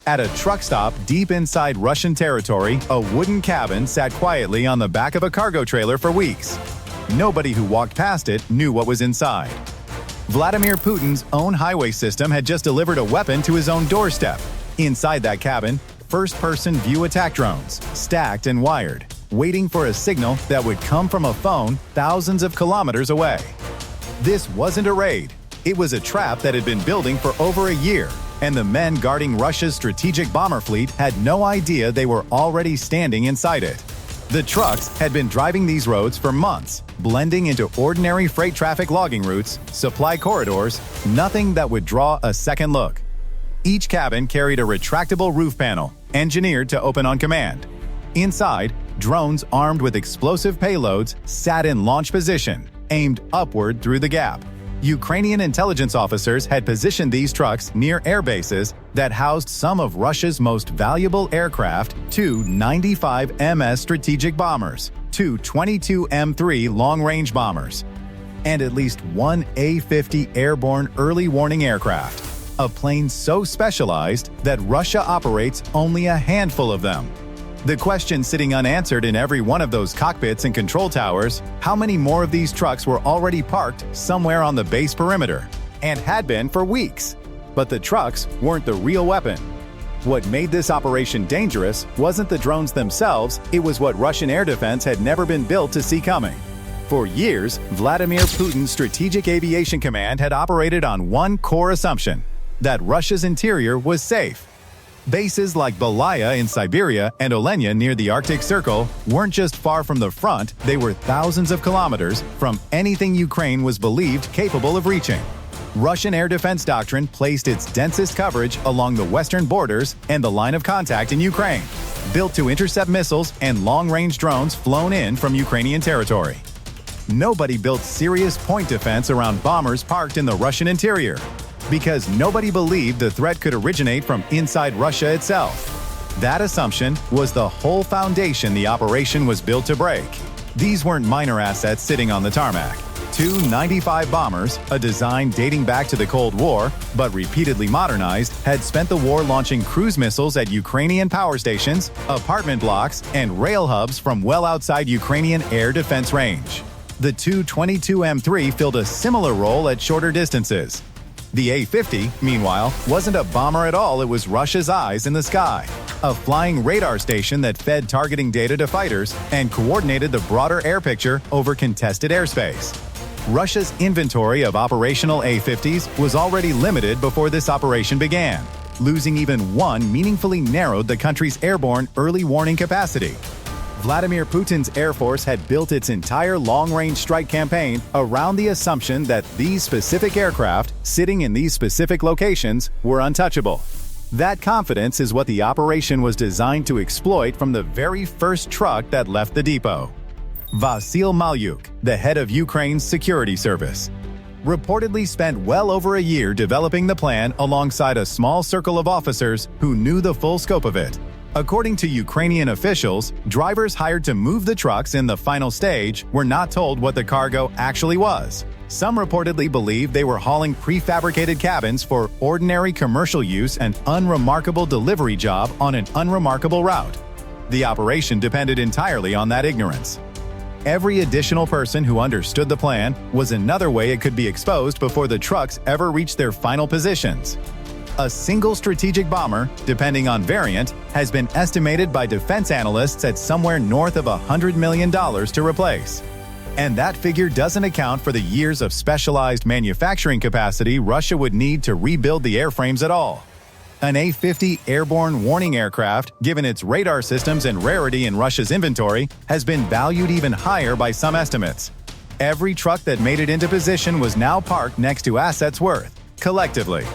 At a truck stop deep inside Russian territory, a wooden cabin sat quietly on the back of a cargo trailer for weeks. Nobody who walked past it knew what was inside. Vladimir Putin's own highway system had just delivered a weapon to his own doorstep. Inside that cabin, first-person view attack drones, stacked and wired, waiting for a signal that would come from a phone thousands of kilometers away. This wasn't a raid. It was a trap that had been building for over a year, and the men guarding Russia's strategic bomber fleet had no idea they were already standing inside it. The trucks had been driving these roads for months, blending into ordinary freight traffic logging routes, supply corridors, nothing that would draw a second look. Each cabin carried a retractable roof panel, engineered to open on command. Inside, drones armed with explosive payloads sat in launch position, aimed upward through the gap. Ukrainian intelligence officers had positioned these trucks near airbases that housed some of Russia's most valuable aircraft, two 95 MS strategic bombers, two 22 M3 long-range bombers, and at least one A-50 airborne early warning aircraft, a plane so specialized that Russia operates only a handful of them. The question sitting unanswered in every one of those cockpits and control towers: how many more of these trucks were already parked somewhere on the base perimeter, and had been for weeks? But the trucks weren't the real weapon. What made this operation dangerous wasn't the drones themselves, it was what Russian air defense had never been built to see coming. For years, Vladimir Putin's Strategic Aviation Command had operated on one core assumption: that Russia's interior was safe. Bases like Belaya in Siberia and Olenya near the Arctic Circle weren't just far from the front, they were thousands of kilometers from anything Ukraine was believed capable of reaching. Russian air defense doctrine placed its densest coverage along the western borders and the line of contact in Ukraine, built to intercept missiles and long-range drones flown in from Ukrainian territory. Nobody built serious point defense around bombers parked in the Russian interior, because nobody believed the threat could originate from inside Russia itself. That assumption was the whole foundation the operation was built to break. These weren't minor assets sitting on the tarmac. Two 95 bombers, a design dating back to the Cold War, but repeatedly modernized, had spent the war launching cruise missiles at Ukrainian power stations, apartment blocks, and rail hubs from well outside Ukrainian air defense range. The two 22 M3 filled a similar role at shorter distances. The A-50, meanwhile, wasn't a bomber at all, it was Russia's eyes in the sky, a flying radar station that fed targeting data to fighters and coordinated the broader air picture over contested airspace. Russia's inventory of operational A-50s was already limited before this operation began. Losing even one meaningfully narrowed the country's airborne early warning capacity. Vladimir Putin's Air Force had built its entire long-range strike campaign around the assumption that these specific aircraft, sitting in these specific locations, were untouchable. That confidence is what the operation was designed to exploit from the very first truck that left the depot. Vasyl Malyuk, the head of Ukraine's security service, reportedly spent well over a year developing the plan alongside a small circle of officers who knew the full scope of it. According to Ukrainian officials, drivers hired to move the trucks in the final stage were not told what the cargo actually was. Some reportedly believed they were hauling prefabricated cabins for ordinary commercial use, an unremarkable delivery job on an unremarkable route. The operation depended entirely on that ignorance. Every additional person who understood the plan was another way it could be exposed before the trucks ever reached their final positions. A single strategic bomber, depending on variant, has been estimated by defense analysts at somewhere north of $100 million to replace. And that figure doesn't account for the years of specialized manufacturing capacity Russia would need to rebuild the airframes at all. An A-50 airborne warning aircraft, given its radar systems and rarity in Russia's inventory, has been valued even higher by some estimates. Every truck that made it into position was now parked next to assets worth, collectively,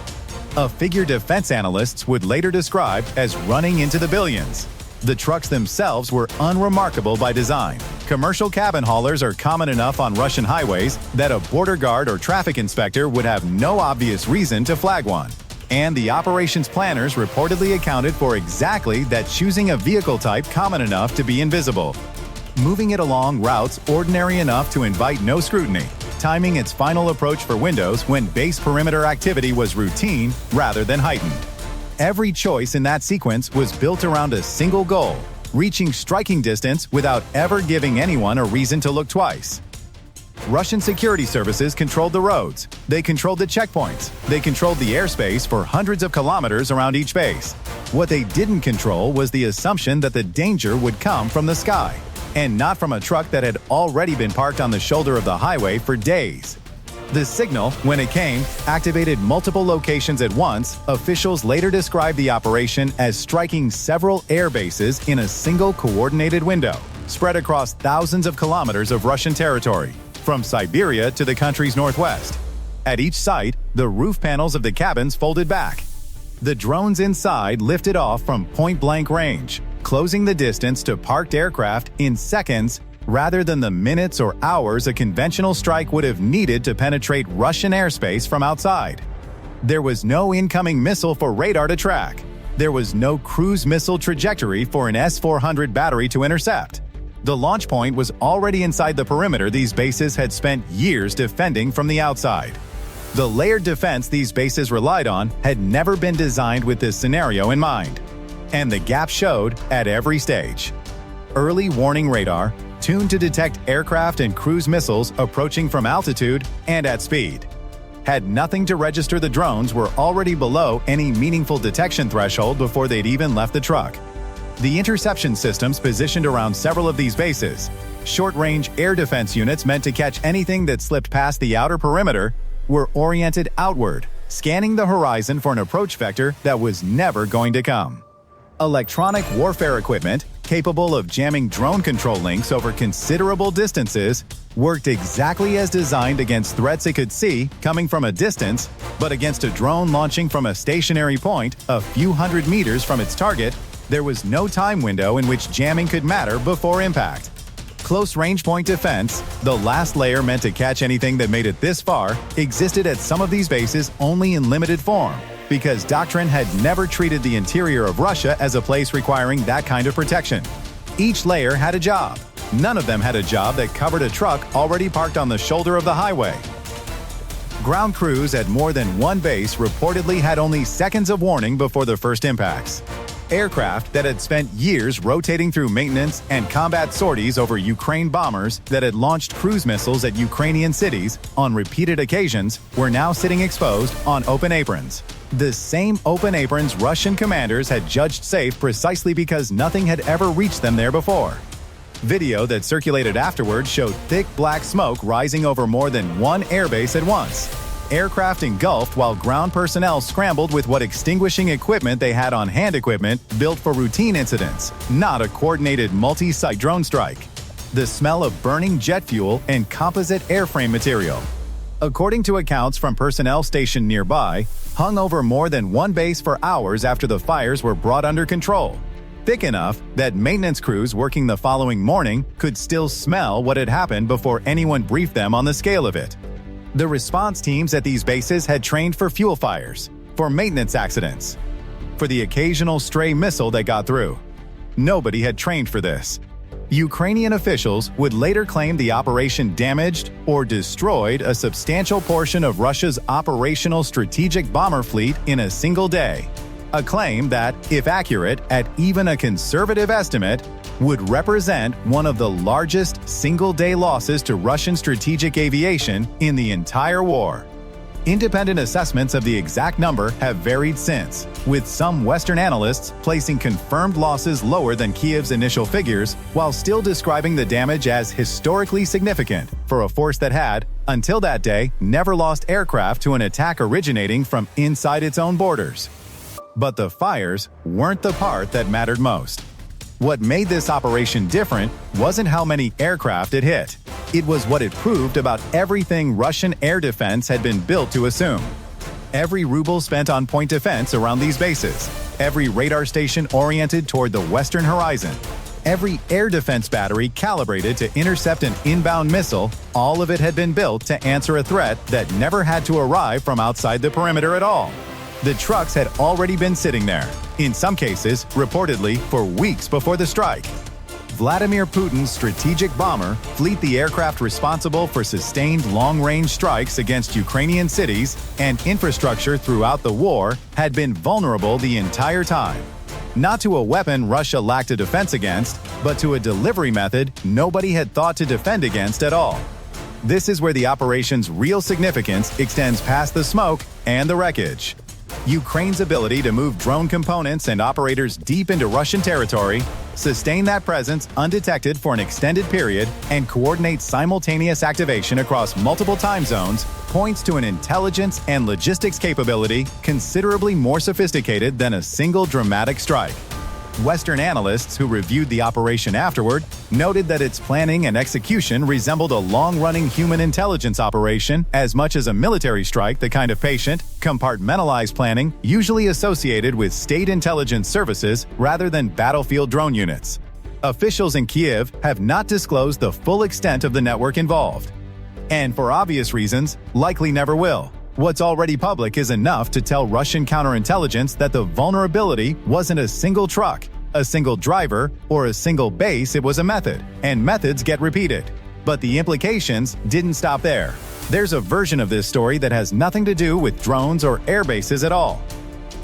a figure defense analysts would later describe as running into the billions. The trucks themselves were unremarkable by design. Commercial cabin haulers are common enough on Russian highways that a border guard or traffic inspector would have no obvious reason to flag one. And the operations planners reportedly accounted for exactly that, choosing a vehicle type common enough to be invisible, moving it along routes ordinary enough to invite no scrutiny, timing its final approach for windows when base perimeter activity was routine rather than heightened. Every choice in that sequence was built around a single goal, reaching striking distance without ever giving anyone a reason to look twice. Russian security services controlled the roads, they controlled the checkpoints, they controlled the airspace for hundreds of kilometers around each base. What they didn't control was the assumption that the danger would come from the sky, and not from a truck that had already been parked on the shoulder of the highway for days. The signal, when it came, activated multiple locations at once. Officials later described the operation as striking several air bases in a single coordinated window, spread across thousands of kilometers of Russian territory, from Siberia to the country's northwest. At each site, the roof panels of the cabins folded back. The drones inside lifted off from point-blank range, closing the distance to parked aircraft in seconds rather than the minutes or hours a conventional strike would have needed to penetrate Russian airspace from outside. There was no incoming missile for radar to track. There was no cruise missile trajectory for an S-400 battery to intercept. The launch point was already inside the perimeter these bases had spent years defending from the outside. The layered defense these bases relied on had never been designed with this scenario in mind. And the gap showed at every stage. Early warning radar, tuned to detect aircraft and cruise missiles approaching from altitude and at speed, had nothing to register the drones were already below any meaningful detection threshold before they'd even left the truck. The interception systems positioned around several of these bases, short-range air defense units meant to catch anything that slipped past the outer perimeter, were oriented outward, scanning the horizon for an approach vector that was never going to come. Electronic warfare equipment, capable of jamming drone control links over considerable distances, worked exactly as designed against threats it could see coming from a distance, but against a drone launching from a stationary point a few hundred meters from its target, there was no time window in which jamming could matter before impact. Close range point defense, the last layer meant to catch anything that made it this far, existed at some of these bases only in limited form, because doctrine had never treated the interior of Russia as a place requiring that kind of protection. Each layer had a job. None of them had a job that covered a truck already parked on the shoulder of the highway. Ground crews at more than one base reportedly had only seconds of warning before the first impacts. Aircraft that had spent years rotating through maintenance and combat sorties over Ukraine bombers that had launched cruise missiles at Ukrainian cities on repeated occasions were now sitting exposed on open aprons. The same open aprons Russian commanders had judged safe precisely because nothing had ever reached them there before. Video that circulated afterward showed thick black smoke rising over more than one airbase at once. Aircraft engulfed while ground personnel scrambled with what extinguishing equipment they had on hand, equipment built for routine incidents, not a coordinated multi-site drone strike. The smell of burning jet fuel and composite airframe material, according to accounts from personnel stationed nearby, hung over more than one base for hours after the fires were brought under control, thick enough that maintenance crews working the following morning could still smell what had happened before anyone briefed them on the scale of it. The response teams at these bases had trained for fuel fires, for maintenance accidents, for the occasional stray missile that got through. Nobody had trained for this. Ukrainian officials would later claim the operation damaged or destroyed a substantial portion of Russia's operational strategic bomber fleet in a single day, a claim that, if accurate at even a conservative estimate, would represent one of the largest single-day losses to Russian strategic aviation in the entire war. Independent assessments of the exact number have varied since, with some Western analysts placing confirmed losses lower than Kiev's initial figures, while still describing the damage as historically significant for a force that had, until that day, never lost aircraft to an attack originating from inside its own borders. But the fires weren't the part that mattered most. What made this operation different wasn't how many aircraft it hit. It was what it proved about everything Russian air defense had been built to assume. Every ruble spent on point defense around these bases, every radar station oriented toward the western horizon, every air defense battery calibrated to intercept an inbound missile, all of it had been built to answer a threat that never had to arrive from outside the perimeter at all. The trucks had already been sitting there, in some cases, reportedly, for weeks before the strike. Vladimir Putin's strategic bomber, fleet the aircraft responsible for sustained long-range strikes against Ukrainian cities and infrastructure throughout the war, had been vulnerable the entire time. Not to a weapon Russia lacked a defense against, but to a delivery method nobody had thought to defend against at all. This is where the operation's real significance extends past the smoke and the wreckage. Ukraine's ability to move drone components and operators deep into Russian territory, sustain that presence undetected for an extended period, and coordinate simultaneous activation across multiple time zones points to an intelligence and logistics capability considerably more sophisticated than a single dramatic strike. Western analysts who reviewed the operation afterward noted that its planning and execution resembled a long-running human intelligence operation as much as a military strike, the kind of patient, compartmentalized planning usually associated with state intelligence services rather than battlefield drone units. Officials in Kyiv have not disclosed the full extent of the network involved. And for obvious reasons, likely never will. What's already public is enough to tell Russian counterintelligence that the vulnerability wasn't a single truck, a single driver, or a single base. It was a method, and methods get repeated. But the implications didn't stop there. There's a version of this story that has nothing to do with drones or air bases at all.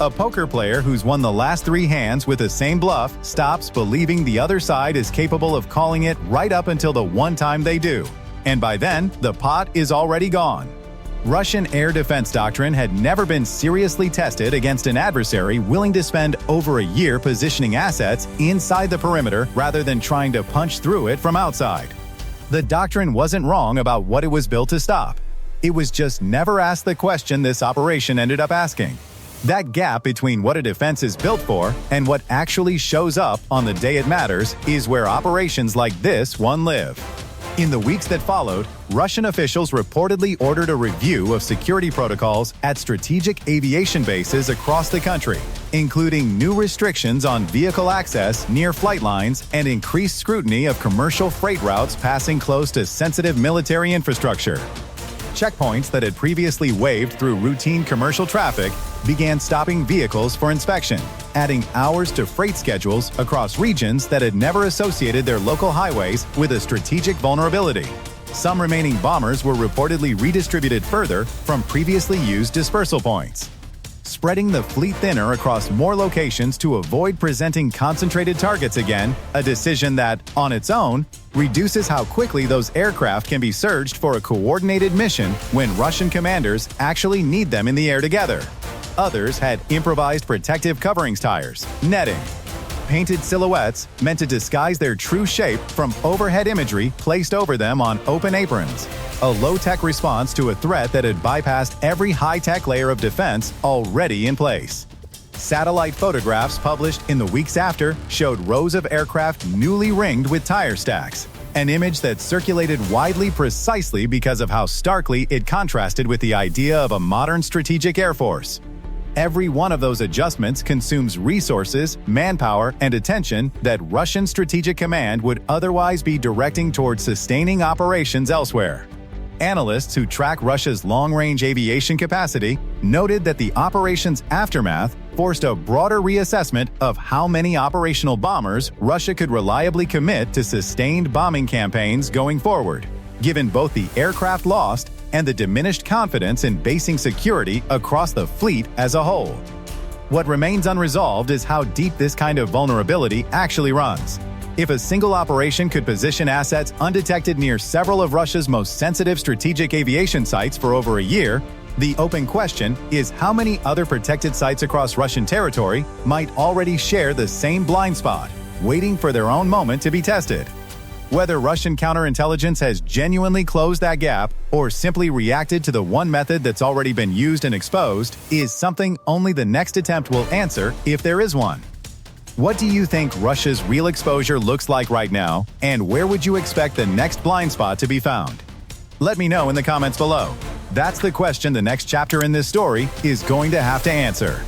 A poker player who's won the last 3 hands with the same bluff stops believing the other side is capable of calling it right up until the one time they do. And by then, the pot is already gone. Russian air defense doctrine had never been seriously tested against an adversary willing to spend over a year positioning assets inside the perimeter rather than trying to punch through it from outside. The doctrine wasn't wrong about what it was built to stop. It was just never asked the question this operation ended up asking. That gap between what a defense is built for and what actually shows up on the day it matters is where operations like this one live. In the weeks that followed, Russian officials reportedly ordered a review of security protocols at strategic aviation bases across the country, including new restrictions on vehicle access near flight lines and increased scrutiny of commercial freight routes passing close to sensitive military infrastructure. Checkpoints that had previously waved through routine commercial traffic began stopping vehicles for inspection, adding hours to freight schedules across regions that had never associated their local highways with a strategic vulnerability. Some remaining bombers were reportedly redistributed further from previously used dispersal points, spreading the fleet thinner across more locations to avoid presenting concentrated targets again, a decision that, on its own, reduces how quickly those aircraft can be surged for a coordinated mission when Russian commanders actually need them in the air together. Others had improvised protective coverings tires, netting, painted silhouettes meant to disguise their true shape from overhead imagery placed over them on open aprons, a low-tech response to a threat that had bypassed every high-tech layer of defense already in place. Satellite photographs published in the weeks after showed rows of aircraft newly ringed with tire stacks, an image that circulated widely precisely because of how starkly it contrasted with the idea of a modern strategic air force. Every one of those adjustments consumes resources, manpower, and attention that Russian Strategic Command would otherwise be directing towards sustaining operations elsewhere. Analysts who track Russia's long-range aviation capacity noted that the operation's aftermath forced a broader reassessment of how many operational bombers Russia could reliably commit to sustained bombing campaigns going forward, given both the aircraft lost and the diminished confidence in basing security across the fleet as a whole. What remains unresolved is how deep this kind of vulnerability actually runs. If a single operation could position assets undetected near several of Russia's most sensitive strategic aviation sites for over a year, the open question is how many other protected sites across Russian territory might already share the same blind spot, waiting for their own moment to be tested. Whether Russian counterintelligence has genuinely closed that gap or simply reacted to the one method that's already been used and exposed is something only the next attempt will answer if there is one. What do you think Russia's real exposure looks like right now, and where would you expect the next blind spot to be found? Let me know in the comments below. That's the question the next chapter in this story is going to have to answer.